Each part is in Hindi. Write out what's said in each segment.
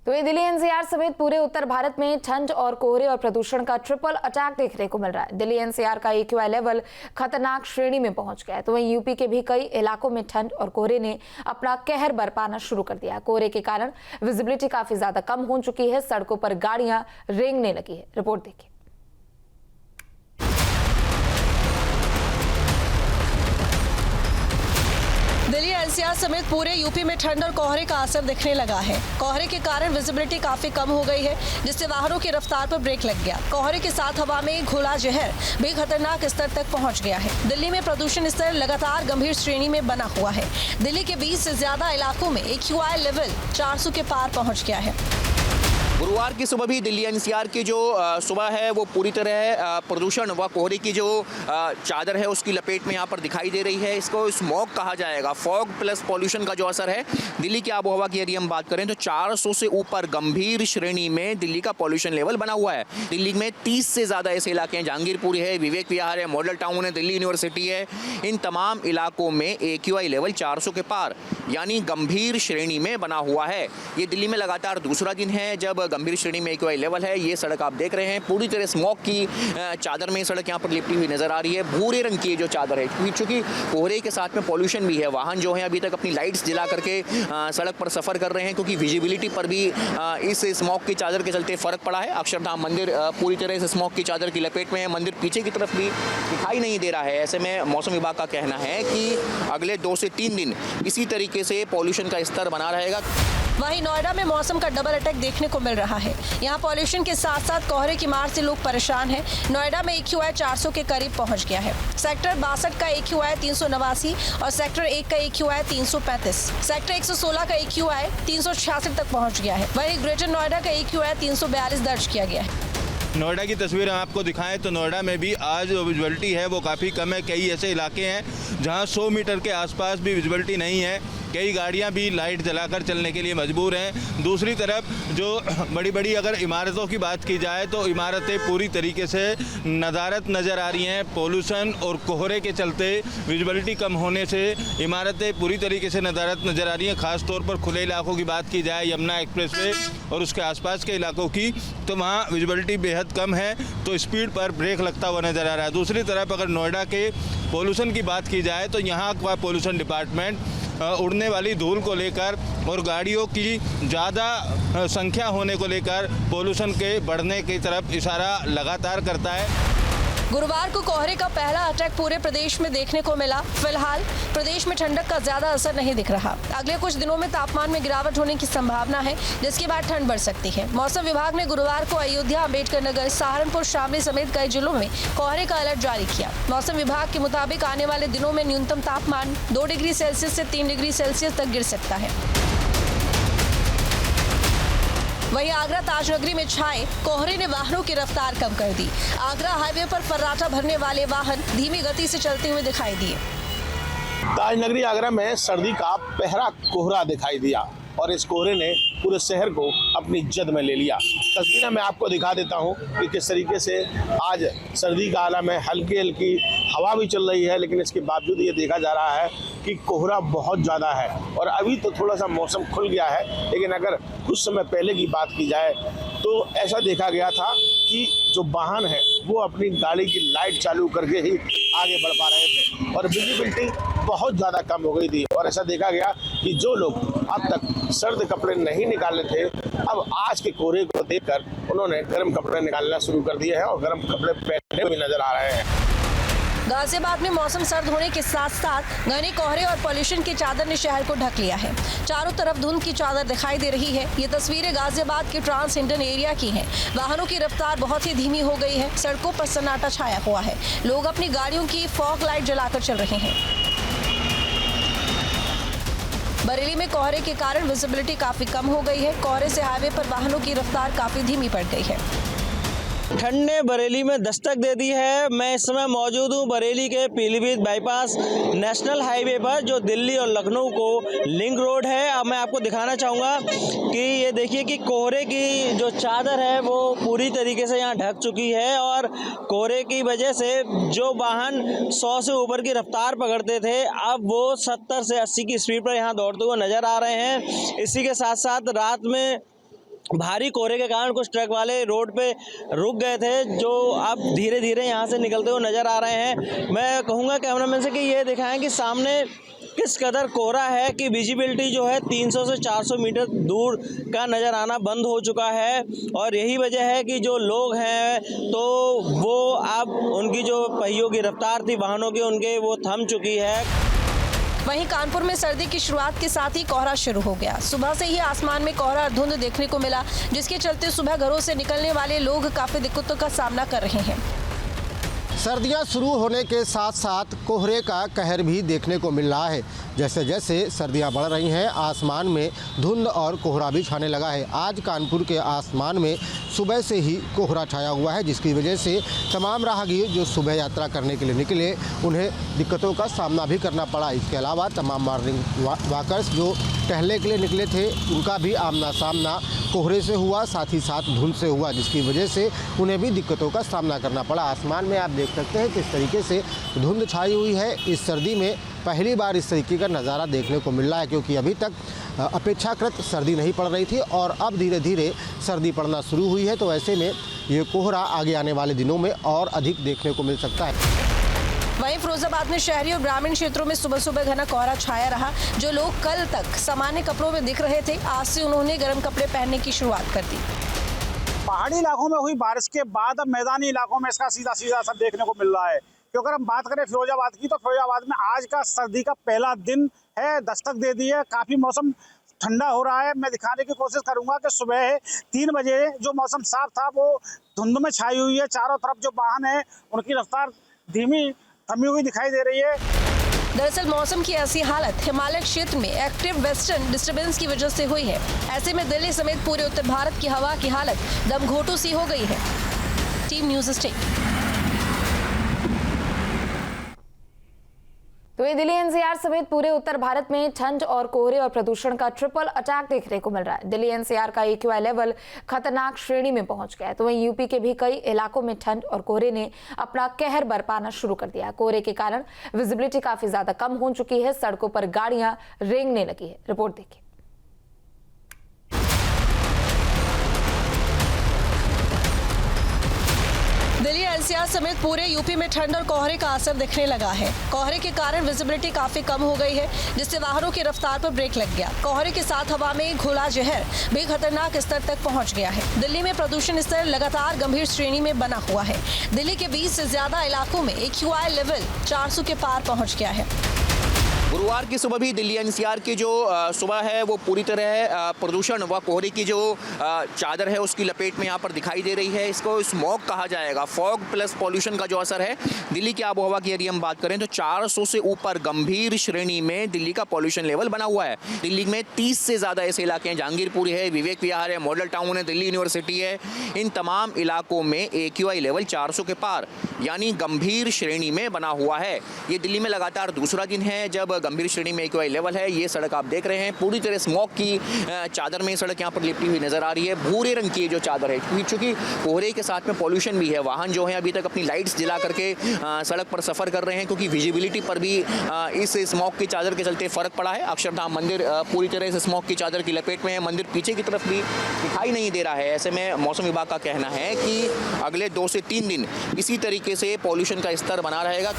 तो ये दिल्ली एनसीआर समेत पूरे उत्तर भारत में ठंड और कोहरे और प्रदूषण का ट्रिपल अटैक देखने को मिल रहा है। दिल्ली एनसीआर का एक्यूआई लेवल खतरनाक श्रेणी में पहुंच गया है। तो वहीं यूपी के भी कई इलाकों में ठंड और कोहरे ने अपना कहर बरपाना शुरू कर दिया है। कोहरे के कारण विजिबिलिटी काफी ज्यादा कम हो चुकी है, सड़कों पर गाड़ियां रेंगने लगी है। रिपोर्ट देखिए। दिल्ली एनसीआर समेत पूरे यूपी में ठंड और कोहरे का असर दिखने लगा है। कोहरे के कारण विजिबिलिटी काफी कम हो गई है, जिससे वाहनों की रफ्तार पर ब्रेक लग गया। कोहरे के साथ हवा में घुला जहर भी खतरनाक स्तर तक पहुंच गया है। दिल्ली में प्रदूषण स्तर लगातार गंभीर श्रेणी में बना हुआ है। दिल्ली के 20 से ज्यादा इलाकों में एक्यूआई लेवल 400 के पार पहुँच गया है। गुरुवार की सुबह भी दिल्ली एनसीआर की जो सुबह है वो पूरी तरह प्रदूषण व कोहरे की जो चादर है उसकी लपेट में यहाँ पर दिखाई दे रही है। इसको स्मॉग कहा जाएगा। फॉग प्लस पॉल्यूशन का जो असर है दिल्ली की आबो हवा की यदि हम बात करें तो 400 से ऊपर गंभीर श्रेणी में दिल्ली का पॉल्यूशन लेवल बना हुआ है। दिल्ली में 30 से ज़्यादा ऐसे इलाके हैं, जहांगीरपुर है, विवेक विहार है, मॉडल टाउन है, दिल्ली यूनिवर्सिटी है। इन तमाम इलाकों में एक्यूआई लेवल 400 के पार यानी गंभीर श्रेणी में बना हुआ है। ये दिल्ली में लगातार दूसरा दिन है जब गंभीर श्रेणी में एक्यूआई लेवल है। ये सड़क आप देख रहे हैं पूरी तरह स्मॉग की चादर में सड़क यहाँ पर लिपटी हुई नजर आ रही है। भूरे रंग की जो चादर है, चूंकि कोहरे के साथ में पॉल्यूशन भी है। वाहन जो है अभी तक अपनी लाइट्स जला करके सड़क पर सफर कर रहे हैं, क्योंकि विजिबिलिटी पर भी इस स्मॉग की चादर के चलते फर्क पड़ा है। अक्षरधाम मंदिर पूरी तरह से स्मॉग की चादर की लपेट में है। मंदिर पीछे की तरफ भी दिखाई नहीं दे रहा है। ऐसे में मौसम विभाग का कहना है कि अगले 2 से 3 दिन इसी तरीके से पॉल्यूशन का स्तर बना रहेगा। वहीं नोएडा में मौसम का डबल अटैक देखने को मिल रहा है। यहाँ पॉल्यूशन के साथ साथ कोहरे की मार से लोग परेशान हैं। नोएडा में एक्यूआई 400 के करीब पहुँच गया है। सेक्टर 62 का एक्यूआई 389 और सेक्टर 1 का एक्यूआई 335। सेक्टर 116 का एक्यूआई 366 तक पहुँच गया है। वहीं ग्रेटर नोएडा का एक्यूआई 342 दर्ज किया गया है। नोएडा की तस्वीर हम आपको दिखाएं तो नोएडा में भी आज विजिबिलिटी है वो काफ़ी कम है। कई ऐसे इलाके हैं जहां 100 मीटर के आसपास भी विजिबिलिटी नहीं है। कई गाड़ियां भी लाइट जलाकर चलने के लिए मजबूर हैं। दूसरी तरफ जो बड़ी बड़ी अगर इमारतों की बात की जाए तो इमारतें पूरी तरीके से नदारत नज़र आ रही हैं। पोल्यूशन और कोहरे के चलते विजिबिलिटी कम होने से इमारतें पूरी तरीके से नदारत नज़र आ रही हैं। ख़ास तौर पर खुले इलाकों की बात की जाए, यमुना एक्सप्रेसवे और उसके आसपास के इलाकों की, तो वहाँ विजिबिलिटी बेहद कम है, तो स्पीड पर ब्रेक लगता हुआ नज़र आ रहा है। दूसरी तरफ अगर नोएडा के पोल्यूशन की बात की जाए तो यहाँ का पोल्यूशन डिपार्टमेंट उड़ने वाली धूल को लेकर और गाड़ियों की ज़्यादा संख्या होने को लेकर पोल्यूशन के बढ़ने की तरफ इशारा लगातार करता है। गुरुवार को कोहरे का पहला अटैक पूरे प्रदेश में देखने को मिला। फिलहाल प्रदेश में ठंडक का ज्यादा असर नहीं दिख रहा। अगले कुछ दिनों में तापमान में गिरावट होने की संभावना है, जिसके बाद ठंड बढ़ सकती है। मौसम विभाग ने गुरुवार को अयोध्या, अम्बेडकर नगर, सहारनपुर, शामली समेत कई जिलों में कोहरे का अलर्ट जारी किया। मौसम विभाग के मुताबिक आने वाले दिनों में न्यूनतम तापमान 2 डिग्री सेल्सियस से 3 डिग्री सेल्सियस तक गिर सकता है। वहीं आगरा ताजनगरी में छाए कोहरे ने वाहनों की रफ्तार कम कर दी। आगरा हाईवे पर फर्राटा भरने वाले वाहन धीमी गति से चलते हुए दिखाई दिए। ताजनगरी आगरा में सर्दी का पहरा कोहरा दिखाई दिया और इस कोहरे ने पूरे शहर को अपनी जद में ले लिया। तस्वीरें मैं आपको दिखा देता हूं कि किस तरीके से आज सर्दी का आलम है। हल्की हल्की हवा भी चल रही है, लेकिन इसके बावजूद ये देखा जा रहा है कि कोहरा बहुत ज़्यादा है। और अभी तो थोड़ा सा मौसम खुल गया है, लेकिन अगर कुछ समय पहले की बात की जाए तो ऐसा देखा गया था कि जो वाहन है वो अपनी गाड़ी की लाइट चालू करके ही आगे बढ़ पा रहे थे और विजिबिलिटी बहुत ज़्यादा कम हो गई थी। और ऐसा देखा गया कि जो लोग अब तक सर्द कपड़े नहीं निकाले थे, अब आज के कोहरे को देखकर उन्होंने गर्म कपड़े निकालना शुरू कर दिए हैं और गर्म कपड़े पहने हुए नजर आ रहे हैं। गाजियाबाद में मौसम सर्द होने के साथ साथ घने कोहरे और पॉल्यूशन की चादर ने शहर को ढक लिया है। चारों तरफ धुंध की चादर दिखाई दे रही है। ये तस्वीरें गाजियाबाद के ट्रांस इंडियन एरिया की हैं। वाहनों की रफ्तार बहुत ही धीमी हो गई है। सड़कों पर सन्नाटा छाया हुआ है। लोग अपनी गाड़ियों की फॉग लाइट जलाकर चल रहे हैं। बरेली में कोहरे के कारण विजिबिलिटी काफी कम हो गई है। कोहरे से हाईवे पर वाहनों की रफ्तार काफी धीमी पड़ गई है। ठंड ने बरेली में दस्तक दे दी है। मैं इस समय मौजूद हूँ बरेली के पीलीभीत बाईपास नेशनल हाईवे पर, जो दिल्ली और लखनऊ को लिंक रोड है। अब मैं आपको दिखाना चाहूँगा कि ये देखिए कि कोहरे की जो चादर है वो पूरी तरीके से यहाँ ढक चुकी है और कोहरे की वजह से जो वाहन 100 से ऊपर की रफ्तार पकड़ते थे, अब वो 70 से 80 की स्पीड पर यहाँ दौड़ते हुए नज़र आ रहे हैं। इसी के साथ साथ रात में भारी कोहरे के कारण कुछ ट्रक वाले रोड पे रुक गए थे, जो अब धीरे धीरे यहाँ से निकलते हुए नज़र आ रहे हैं। मैं कहूँगा कैमरामैन से कि ये दिखाएं कि सामने किस कदर कोहरा है कि विजिबिलिटी जो है 300 से 400 मीटर दूर का नज़र आना बंद हो चुका है। और यही वजह है कि जो लोग हैं तो वो अब उनकी जो पहियों की रफ्तार थी वाहनों की, उनके वो थम चुकी है। वहीं कानपुर में सर्दी की शुरुआत के साथ ही कोहरा शुरू हो गया। सुबह से ही आसमान में कोहरा और धुंध देखने को मिला, जिसके चलते सुबह घरों से निकलने वाले लोग काफी दिक्कतों का सामना कर रहे हैं। सर्दियां शुरू होने के साथ साथ कोहरे का कहर भी देखने को मिल रहा है। जैसे जैसे सर्दियां बढ़ रही हैं, आसमान में धुंध और कोहरा भी छाने लगा है। आज कानपुर के आसमान में सुबह से ही कोहरा छाया हुआ है, जिसकी वजह से तमाम राहगीर जो सुबह यात्रा करने के लिए निकले उन्हें दिक्कतों का सामना भी करना पड़ा। इसके अलावा तमाम मॉर्निंग वॉकर्स जो टहलने के लिए निकले थे उनका भी आमना सामना कोहरे से हुआ, साथ ही साथ धुंध से हुआ, जिसकी वजह से उन्हें भी दिक्कतों का सामना करना पड़ा। आसमान में आप देख सकते हैं किस तरीके से धुंध छाई हुई है। इस सर्दी में पहली बार इस तरीके का नज़ारा देखने को मिल रहा है, क्योंकि अभी तक अपेक्षाकृत सर्दी नहीं पड़ रही थी और अब धीरे धीरे सर्दी पड़ना शुरू हुई है। तो ऐसे में ये कोहरा आगे आने वाले दिनों में और अधिक देखने को मिल सकता है। वहीं फिरोजाबाद में शहरी और ग्रामीण क्षेत्रों में सुबह सुबह घना कोहरा छाया रहा। जो लोग कल तक सामान्य कपड़ों में दिख रहे थे, आज से उन्होंने गर्म कपड़े पहनने की शुरुआत कर दी। पहाड़ी इलाकों में हुई बारिश के बाद अब मैदानी इलाकों में इसका सीधा सीधा असर देखने को मिल रहा है। क्योंकि अगर हम बात करें फिरोजाबाद की, तो फिरोजाबाद में आज का सर्दी का पहला दिन है, दस्तक दे दी है। काफ़ी मौसम ठंडा हो रहा है। मैं दिखाने की कोशिश करूंगा कि सुबह 3 बजे जो मौसम साफ था वो धुंध में छाई हुई है। चारों तरफ जो वाहन है उनकी रफ्तार धीमी थमी हुई दिखाई दे रही है। दरअसल मौसम की ऐसी हालत हिमालय क्षेत्र में एक्टिव वेस्टर्न डिस्टर्बेंस की वजह से हुई है। ऐसे में दिल्ली समेत पूरे उत्तर भारत की हवा की हालत दमघोटू सी हो गई है। Team news state. तो ये दिल्ली एनसीआर समेत पूरे उत्तर भारत में ठंड और कोहरे और प्रदूषण का ट्रिपल अटैक देखने को मिल रहा है। दिल्ली एनसीआर का AQI लेवल खतरनाक श्रेणी में पहुंच गया है। तो वहीं यूपी के भी कई इलाकों में ठंड और कोहरे ने अपना कहर बरपाना शुरू कर दिया है। कोहरे के कारण विजिबिलिटी काफी ज्यादा कम हो चुकी है, सड़कों पर गाड़ियां रेंगने लगी है। रिपोर्ट देखिए। दिल्ली एनसीआर समेत पूरे यूपी में ठंड और कोहरे का असर दिखने लगा है। कोहरे के कारण विजिबिलिटी काफी कम हो गई है, जिससे वाहनों की रफ्तार पर ब्रेक लग गया। कोहरे के साथ हवा में घुला जहर भी खतरनाक स्तर तक पहुंच गया है। दिल्ली में प्रदूषण स्तर लगातार गंभीर श्रेणी में बना हुआ है। दिल्ली के 20 से ज्यादा इलाकों में AQI लेवल 400 के पार पहुँच गया है। गुरुवार की सुबह भी दिल्ली एनसीआर की जो सुबह है वो पूरी तरह प्रदूषण व कोहरे की जो चादर है उसकी लपेट में यहाँ पर दिखाई दे रही है। इसको स्मॉग कहा जाएगा। फॉग प्लस पॉल्यूशन का जो असर है दिल्ली की आबोहवा की यदि हम बात करें तो 400 से ऊपर गंभीर श्रेणी में दिल्ली का पॉल्यूशन लेवल बना हुआ है। दिल्ली में 30 से ज़्यादा ऐसे इलाके हैं, जहांगीरपुर है, विवेक विहार है, मॉडल टाउन है, दिल्ली यूनिवर्सिटी है। इन तमाम इलाकों में AQI लेवल 400 के पार यानी गंभीर श्रेणी में बना हुआ है। ये दिल्ली में लगातार दूसरा दिन है जब गंभीर श्रेणी में AQI लेवल है। ये सड़क आप देख रहे हैं पूरी तरह स्मॉग की चादर में सड़क यहाँ पर लिपटी हुई नजर आ रही है। भूरे रंग की जो चादर है, क्योंकि कोहरे के साथ में पॉल्यूशन भी है। वाहन जो है अभी तक अपनी लाइट्स जला करके सड़क पर सफर कर रहे हैं, क्योंकि विजिबिलिटी पर भी इस स्मॉग की चादर के चलते फर्क पड़ा है। अक्षरधाम मंदिर पूरी तरह से स्मॉग की चादर की लपेट में है। मंदिर पीछे की तरफ भी दिखाई नहीं दे रहा है। ऐसे में मौसम विभाग का कहना है कि अगले 2 से 3 दिन इसी तरीके से पॉल्यूशन का स्तर बना रहेगा।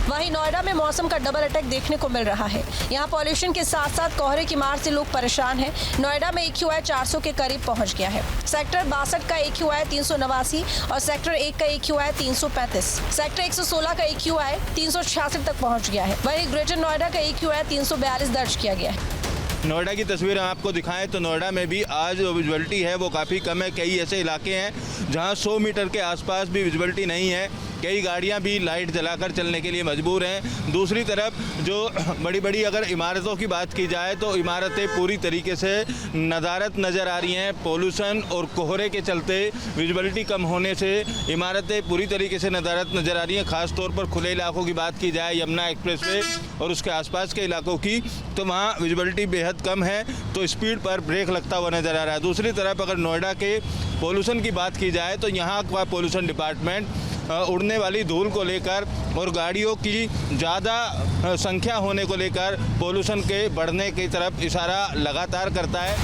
वहीं नोएडा में मौसम का डबल अटैक देखने को मिल रहा है। यहाँ पॉल्यूशन के साथ साथ कोहरे की मार से लोग परेशान हैं। नोएडा में AQI 400 के करीब पहुँच गया है। सेक्टर 62 का AQI 389 और सेक्टर 1 का AQI 335। सेक्टर 116 का AQI 366 तक पहुँच गया है। वहीं ग्रेटर नोएडा का AQI 342 दर्ज किया गया है। नोएडा की तस्वीर हम आपको दिखाएं तो नोएडा में भी आज जो विजिबिलिटी है वो काफ़ी कम है। कई ऐसे इलाके हैं जहां 100 मीटर के आसपास भी विजिबिलिटी नहीं है। कई गाड़ियां भी लाइट जलाकर चलने के लिए मजबूर हैं। दूसरी तरफ जो बड़ी बड़ी अगर इमारतों की बात की जाए तो इमारतें पूरी तरीके से नदारत नज़र आ रही हैं। पोल्यूशन और कोहरे के चलते विजिबिलिटी कम होने से इमारतें पूरी तरीके से नदारत नज़र आ रही हैं। ख़ास तौर पर खुले इलाकों की बात की जाए, यमुना एक्सप्रेसवे और उसके आसपास के इलाकों की, तो वहाँ विजिबिलिटी बेहद कम है, तो स्पीड पर ब्रेक लगता हुआ नज़र आ रहा है। दूसरी तरफ अगर नोएडा के पोल्यूशन की बात की जाए तो यहाँ का पोल्यूशन डिपार्टमेंट उड़ने वाली धूल को लेकर और गाड़ियों की ज़्यादा संख्या होने को लेकर पोल्यूशन के बढ़ने की तरफ इशारा लगातार करता है।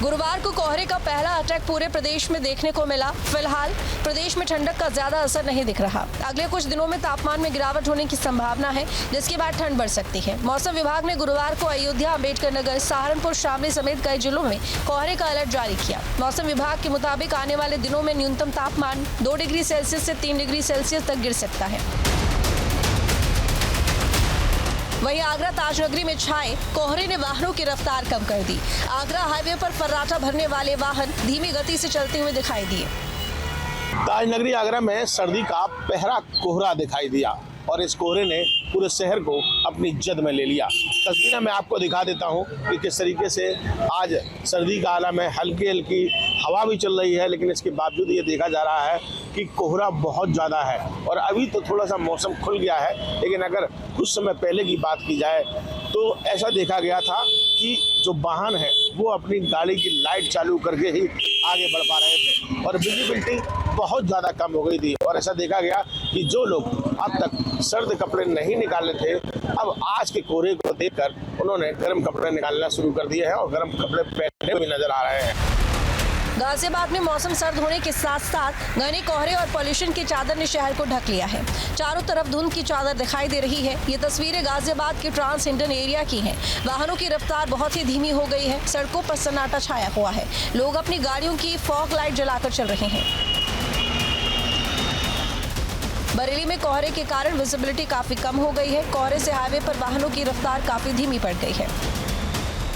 गुरुवार को कोहरे का पहला अटैक पूरे प्रदेश में देखने को मिला। फिलहाल प्रदेश में ठंडक का ज्यादा असर नहीं दिख रहा। अगले कुछ दिनों में तापमान में गिरावट होने की संभावना है, जिसके बाद ठंड बढ़ सकती है। मौसम विभाग ने गुरुवार को अयोध्या, अम्बेडकर नगर, सहारनपुर, शामली समेत कई जिलों में कोहरे का अलर्ट जारी किया। मौसम विभाग के मुताबिक आने वाले दिनों में न्यूनतम तापमान 2 डिग्री सेल्सियस से 3 डिग्री सेल्सियस तक गिर सकता है। वहीं आगरा ताजनगरी में छाए कोहरे ने वाहनों की रफ्तार कम कर दी। आगरा हाईवे पर फर्राटा भरने वाले वाहन धीमी गति से चलते हुए दिखाई दिए। ताजनगरी आगरा में सर्दी का पहरा कोहरा दिखाई दिया और इस कोहरे ने पूरे शहर को अपनी जद में ले लिया। तस्वीरें मैं आपको दिखा देता हूं कि किस तरीके से आज सर्दी का आलम है। हल्की हल्की हवा भी चल रही है, लेकिन इसके बावजूद ये देखा जा रहा है कि कोहरा बहुत ज़्यादा है। और अभी तो थोड़ा सा मौसम खुल गया है, लेकिन अगर कुछ समय पहले की बात की जाए तो ऐसा देखा गया था कि जो वाहन है वो अपनी गाड़ी की लाइट चालू करके ही आगे बढ़ पा रहे थे और विजिबिलिटी बहुत ज़्यादा कम हो गई थी। और ऐसा देखा गया कि जो लोग अब तक सर्द कपड़े नहीं निकाले थे, अब आज के कोहरे को देखकर उन्होंने गर्म कपड़े निकालना शुरू कर दिए हैं और गर्म कपड़े पहने भी नजर आ रहे हैं। गाजियाबाद में मौसम सर्द होने के साथ साथ घने कोहरे और पॉल्यूशन की चादर ने शहर को ढक लिया है। चारों तरफ धुंध की चादर दिखाई दे रही है। ये तस्वीरें गाजियाबाद के ट्रांस इंडियन एरिया की हैं। वाहनों की रफ्तार बहुत ही धीमी हो गई है। सड़कों पर सन्नाटा छाया हुआ है। लोग अपनी गाड़ियों की फॉग लाइट जलाकर चल रहे हैं। बरेली में कोहरे के कारण विजिबिलिटी काफी कम हो गई है। कोहरे से हाईवे पर वाहनों की रफ्तार काफी धीमी पड़ गई है।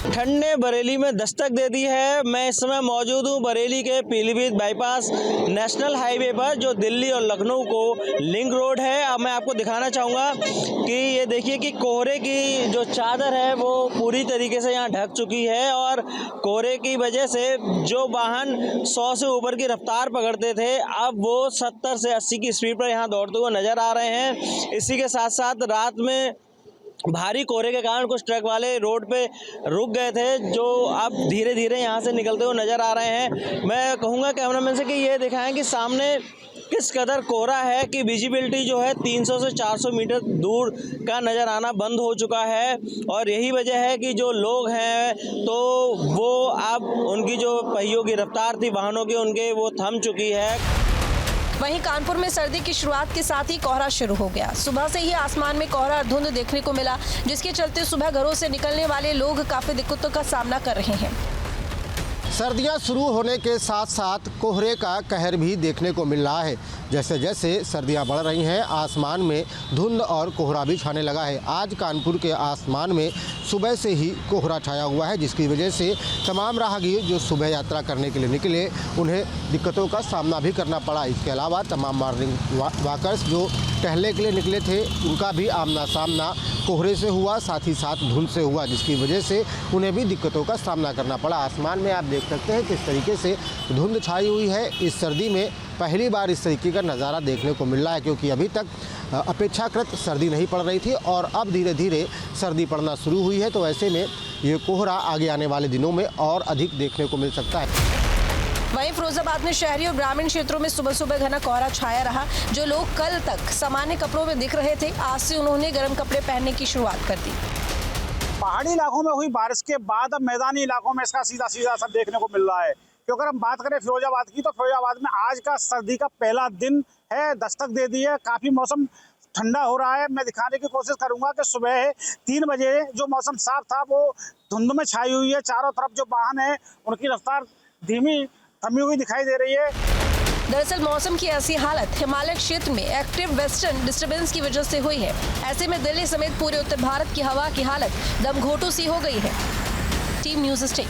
ठंड ने बरेली में दस्तक दे दी है। मैं इस समय मौजूद हूँ बरेली के पीलीभीत बाईपास नेशनल हाईवे पर, जो दिल्ली और लखनऊ को लिंक रोड है। अब मैं आपको दिखाना चाहूँगा कि ये देखिए कि कोहरे की जो चादर है वो पूरी तरीके से यहाँ ढक चुकी है और कोहरे की वजह से जो वाहन 100 से ऊपर की रफ्तार पकड़ते थे, अब वो 70 से 80 की स्पीड पर यहाँ दौड़ते हुए नज़र आ रहे हैं। इसी के साथ साथ रात में भारी कोहरे के कारण कुछ ट्रक वाले रोड पे रुक गए थे, जो अब धीरे धीरे यहाँ से निकलते हुए नज़र आ रहे हैं। मैं कहूँगा कैमरामैन से कि ये दिखाएं कि सामने किस कदर कोहरा है कि विजिबिलिटी जो है 300 से 400 मीटर दूर का नज़र आना बंद हो चुका है। और यही वजह है कि जो लोग हैं तो वो अब उनकी जो पहियों की रफ्तार थी वाहनों की, उनके वो थम चुकी है। वहीं कानपुर में सर्दी की शुरुआत के साथ ही कोहरा शुरू हो गया। सुबह से ही आसमान में कोहरा और धुंध देखने को मिला, जिसके चलते सुबह घरों से निकलने वाले लोग काफी दिक्कतों का सामना कर रहे हैं। सर्दियां शुरू होने के साथ साथ कोहरे का कहर भी देखने को मिल रहा है। जैसे जैसे सर्दियां बढ़ रही हैं, आसमान में धुंध और कोहरा भी छाने लगा है। आज कानपुर के आसमान में सुबह से ही कोहरा छाया हुआ है, जिसकी वजह से तमाम राहगीर जो सुबह यात्रा करने के लिए निकले, उन्हें दिक्कतों का सामना भी करना पड़ा। इसके अलावा तमाम मॉर्निंग वॉकर्स जो टहलने के लिए निकले थे, उनका भी आमना सामना कोहरे से हुआ, साथ ही साथ धुंध से हुआ, जिसकी वजह से उन्हें भी दिक्कतों का सामना करना पड़ा। आसमान में आप देख सकते हैं किस तरीके से धुंध छाई हुई है। इस सर्दी में पहली बार इस तरीके का नज़ारा देखने को मिल रहा है, क्योंकि अभी तक अपेक्षाकृत सर्दी नहीं पड़ रही थी और अब धीरे धीरे सर्दी पड़ना शुरू हुई है। तो ऐसे में ये कोहरा आगे आने वाले दिनों में और अधिक देखने को मिल सकता है। वहीं फिरोजाबाद में शहरी और ग्रामीण क्षेत्रों में सुबह सुबह घना कोहरा छाया रहा। जो लोग कल तक सामान्य कपड़ों में दिख रहे थे, आज से उन्होंने गर्म कपड़े पहनने की शुरुआत कर दी। पहाड़ी इलाकों में हुई बारिश के बाद अब मैदानी इलाकों में इसका सीधा सीधा असर देखने को मिल रहा है। क्योंकि अगर हम बात करें फिरोजाबाद की, तो फिरोजाबाद में आज का सर्दी का पहला दिन है, दस्तक दे दी है। काफ़ी मौसम ठंडा हो रहा है। मैं दिखाने की कोशिश करूंगा कि सुबह 3 बजे जो मौसम साफ था वो धुंध में छाई हुई है। चारों तरफ जो वाहन है उनकी रफ्तार धीमी थमी हुई दिखाई दे रही है। दरअसल मौसम की ऐसी हालत हिमालय क्षेत्र में एक्टिव वेस्टर्न डिस्टर्बेंस की वजह से हुई है। ऐसे में दिल्ली समेत पूरे उत्तर भारत की हवा की हालत दमघोटू सी हो गई है। Team news stay.